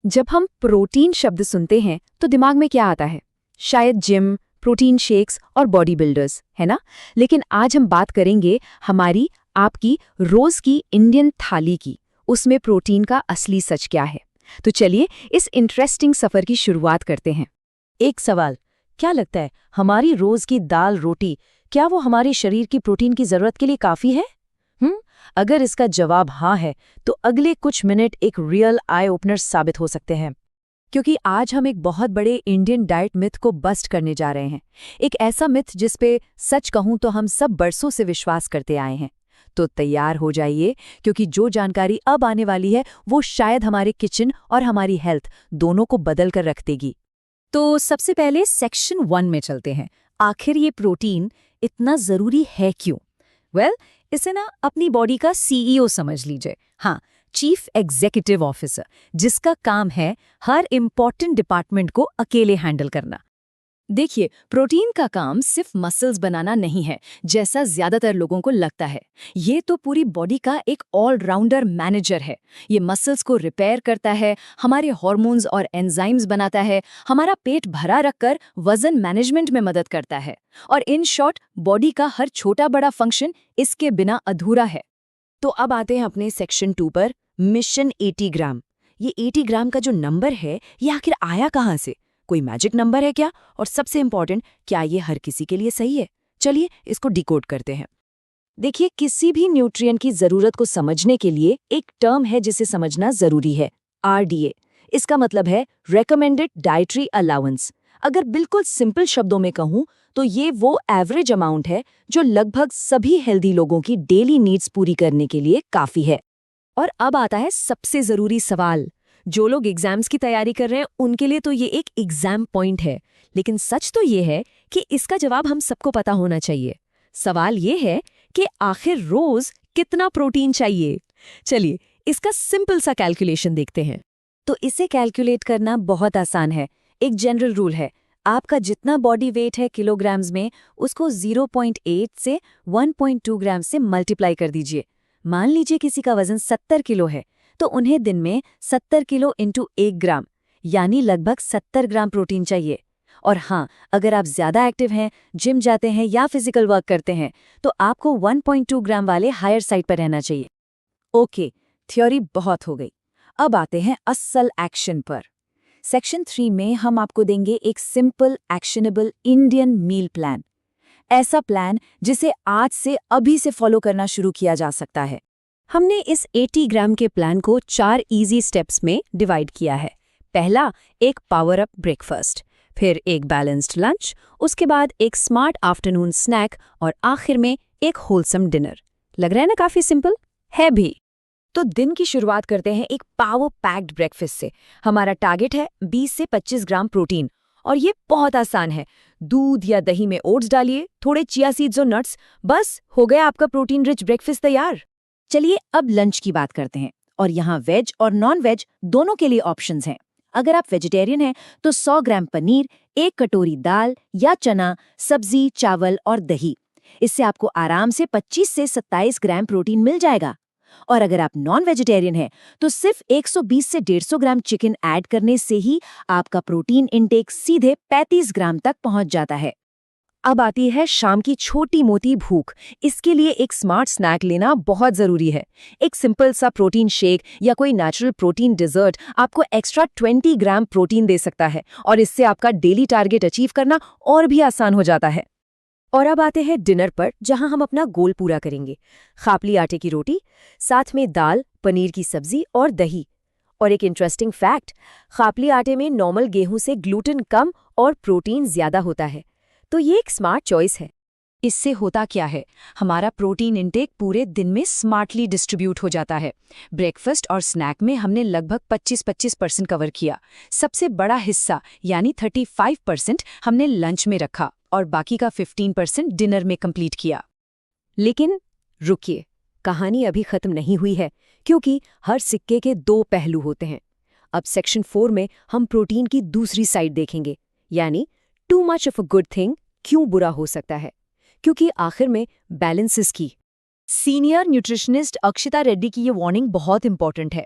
जब हम प्रोटीन शब्द सुनते हैं तो दिमाग में क्या आता है? शायद जिम, प्रोटीन शेक्स और बॉडी बिल्डर्स, है ना? लेकिन आज हम बात करेंगे हमारी, आपकी रोज की इंडियन थाली की। उसमें प्रोटीन का असली सच क्या है? तो चलिए इस इंटरेस्टिंग सफर की शुरुआत करते हैं। एक सवाल, क्या लगता है हमारी रोज की दाल रोटी क्या वो हमारे शरीर की प्रोटीन की जरूरत के लिए काफी है? अगर इसका जवाब हाँ है तो अगले कुछ मिनट एक रियल आई ओपनर साबित हो सकते हैं, क्योंकि आज हम एक बहुत बड़े इंडियन डाइट मिथ को बस्ट करने जा रहे हैं। एक ऐसा मिथ जिस पे सच कहूं तो हम सब बरसों से विश्वास करते आए हैं। तो तैयार हो जाइए, क्योंकि जो जानकारी अब आने वाली है वो शायद हमारे किचन और हमारी हेल्थ दोनों को बदल कर रख देगी। तो सबसे पहले सेक्शन 1 में चलते हैं। आखिर ये प्रोटीन इतना जरूरी है क्यों? इसे ना अपनी बॉडी का सीईओ समझ लीजिए। हाँ, चीफ एग्जीक्यूटिव ऑफिसर, जिसका काम है हर इंपॉर्टेंट डिपार्टमेंट को अकेले हैंडल करना। देखिए, प्रोटीन का काम सिर्फ मसल्स बनाना नहीं है, जैसा ज्यादातर लोगों को लगता है। ये तो पूरी बॉडी का एक ऑलराउंडर मैनेजर है। ये मसल्स को रिपेयर करता है, हमारे हार्मोन्स और एंजाइम्स बनाता है, हमारा पेट भरा रखकर वजन मैनेजमेंट में मदद करता है। और इन शॉर्ट, बॉडी का हर छोटा बड़ा फंक्शन इसके बिना अधूरा है। तो अब आते हैं अपने सेक्शन 2 पर, मिशन 80 ग्राम। ये 80 ग्राम का जो नंबर है, ये आखिर आया कहाँ से? कोई मैजिक नंबर है क्या? और सबसे इंपॉर्टेंट, क्या ये हर किसी के लिए सही है? चलिए इसको डिकोड करते हैं। देखिए, किसी भी न्यूट्रिएंट की जरूरत को समझने के लिए एक टर्म है जिसे समझना जरूरी है, RDA। इसका मतलब है रेकमेंडेड डाइटरी अलाउंस। अगर बिल्कुल सिंपल शब्दों में कहूं तो ये वो एवरेज अमाउंट है जो लगभग सभी हेल्दी लोगों की डेली नीड्स पूरी करने के लिए काफी है। और अब आता है सबसे जरूरी सवाल। जो लोग एग्जाम्स की तैयारी कर रहे हैं उनके लिए तो ये एक एग्जाम पॉइंट है, लेकिन सच तो ये है कि इसका जवाब हम सबको पता होना चाहिए। सवाल ये है कि आखिर रोज कितना प्रोटीन चाहिए? चलिए इसका सिंपल सा कैलकुलेशन देखते हैं। तो इसे कैलकुलेट करना बहुत आसान है। एक जनरल रूल है, आपका जितना बॉडी वेट है किलोग्राम्स में, उसको 0.8 से 1.2 ग्राम से मल्टीप्लाई कर दीजिए। मान लीजिए किसी का वजन 70 किलो है, तो उन्हें दिन में 70 किलो इंटू 1 ग्राम यानी लगभग 70 ग्राम प्रोटीन चाहिए। और हाँ, अगर आप ज्यादा एक्टिव हैं, जिम जाते हैं या फिजिकल वर्क करते हैं, तो आपको 1.2 ग्राम वाले हायर साइड पर रहना चाहिए। ओके, थ्योरी बहुत हो गई। अब आते हैं असल एक्शन पर। सेक्शन 3 में हम आपको देंगे एक simple actionable Indian meal plan. ऐसा प्लान जिसे आज से अभी से फॉलो करना शुरू किया जा सकता है। हमने इस 80 ग्राम के प्लान को 4 इजी स्टेप्स में डिवाइड किया है। पहला, एक पावर अप ब्रेकफास्ट, फिर एक बैलेंस्ड लंच, उसके बाद एक स्मार्ट आफ्टरनून स्नैक और आखिर में एक होलसम डिनर। लग रहा है ना काफी सिंपल? है भी। तो दिन की शुरुआत करते हैं एक पावर पैक्ड ब्रेकफास्ट से। हमारा टारगेट है 20 से 25 ग्राम प्रोटीन, और ये बहुत आसान है। दूध या दही में ओट्स डालिए, थोड़े चिया सीड्स और नट्स, बस हो गया आपका प्रोटीन रिच ब्रेकफास्ट तैयार। चलिए अब लंच की बात करते हैं, और यहाँ वेज और नॉन वेज दोनों के लिए ऑप्शंस हैं। अगर आप वेजिटेरियन हैं तो 100 ग्राम पनीर, 1 कटोरी दाल या चना, सब्जी, चावल और दही। इससे आपको आराम से 25 से 27 ग्राम प्रोटीन मिल जाएगा। और अगर आप नॉन वेजिटेरियन हैं तो सिर्फ 120 से 150 ग्राम चिकन ऐड करने से ही आपका प्रोटीन इंटेक सीधे 35 ग्राम तक पहुंच जाता है। अब आती है शाम की छोटी मोटी भूख। इसके लिए एक स्मार्ट स्नैक लेना बहुत जरूरी है। एक सिंपल सा प्रोटीन शेक या कोई नेचुरल प्रोटीन डिजर्ट आपको एक्स्ट्रा 20 ग्राम प्रोटीन दे सकता है, और इससे आपका डेली टारगेट अचीव करना और भी आसान हो जाता है। और अब आते हैं डिनर पर, जहां हम अपना गोल पूरा करेंगे। खापली आटे की रोटी, साथ में दाल, पनीर की सब्जी और दही। और एक इंटरेस्टिंग फैक्ट, खापली आटे में नॉर्मल गेहूं से ग्लूटेन कम और प्रोटीन ज्यादा होता है, तो ये एक स्मार्ट चॉइस है। इससे होता क्या है, हमारा प्रोटीन इंटेक पूरे दिन में स्मार्टली डिस्ट्रीब्यूट हो जाता है। ब्रेकफास्ट और स्नैक में हमने लगभग 25% कवर किया। सबसे बड़ा हिस्सा यानी 35% हमने लंच में रखा, और बाकी का 15% डिनर में कंप्लीट किया। लेकिन रुकिए, कहानी अभी खत्म नहीं हुई है, क्योंकि हर सिक्के के 2 पहलू होते हैं। अब सेक्शन 4 में हम प्रोटीन की दूसरी साइड देखेंगे, यानी too much of a good thing क्यों बुरा हो सकता है, क्योंकि आखिर में बैलेंस इज की। सीनियर न्यूट्रिशनिस्ट अक्षिता रेड्डी की ये वार्निंग बहुत इंपॉर्टेंट है।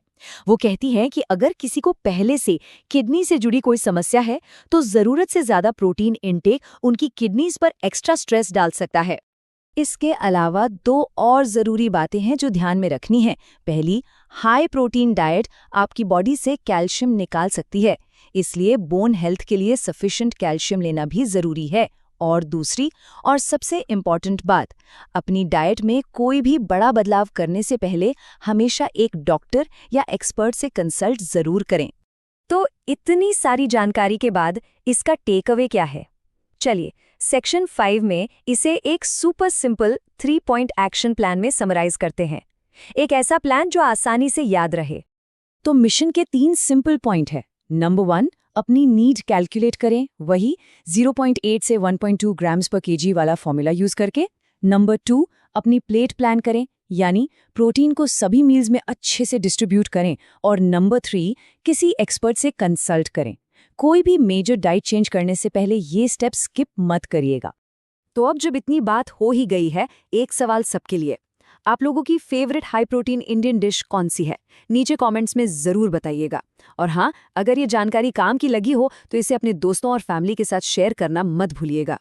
वो कहती हैं कि अगर किसी को पहले से किडनी से जुड़ी कोई समस्या है तो जरूरत से ज्यादा प्रोटीन इनटेक उनकी किडनीज पर एक्स्ट्रा स्ट्रेस डाल सकता है। इसके अलावा 2 और ज़रूरी बातें हैं जो ध्यान में रखनी है। पहली, हाई प्रोटीन डाइट आपकी बॉडी से कैल्शियम निकाल सकती है, इसलिए बोन हेल्थ के लिए सफिशिएंट कैल्शियम लेना भी ज़रूरी है। और दूसरी और सबसे इम्पॉर्टेंट बात, अपनी डाइट में कोई भी बड़ा बदलाव करने से पहले हमेशा एक डॉक्टर या एक्सपर्ट से कंसल्ट ज़रूर करें। तो इतनी सारी जानकारी के बाद इसका टेक अवे क्या है? चलिए, सेक्शन 5 में इसे एक super simple 3 point action plan में समराइज करते हैं। एक ऐसा प्लान जो आसानी से याद रहे। तो मिशन के 3 सिंपल पॉइंट है। नंबर 1, अपनी नीड कैलकुलेट करें, वही 0.8 से 1.2 ग्राम्स पर केजी वाला फॉर्मूला यूज करके। नंबर 2, अपनी प्लेट प्लान करें, यानी प्रोटीन को सभी मील्स में अच्छे से डिस्ट्रीब्यूट करें। और नंबर 3, किसी एक्सपर्ट से कंसल्ट करें। कोई भी मेजर डाइट चेंज करने से पहले ये स्टेप स्किप मत करिएगा। तो अब जब इतनी बात हो ही गई है, एक सवाल सबके लिए, आप लोगों की favourite high protein Indian dish कौन सी है? नीचे कमेंट्स में ज़रूर बताइएगा। और हाँ, अगर ये जानकारी काम की लगी हो तो इसे अपने दोस्तों और फैमिली के साथ शेयर करना मत भूलिएगा।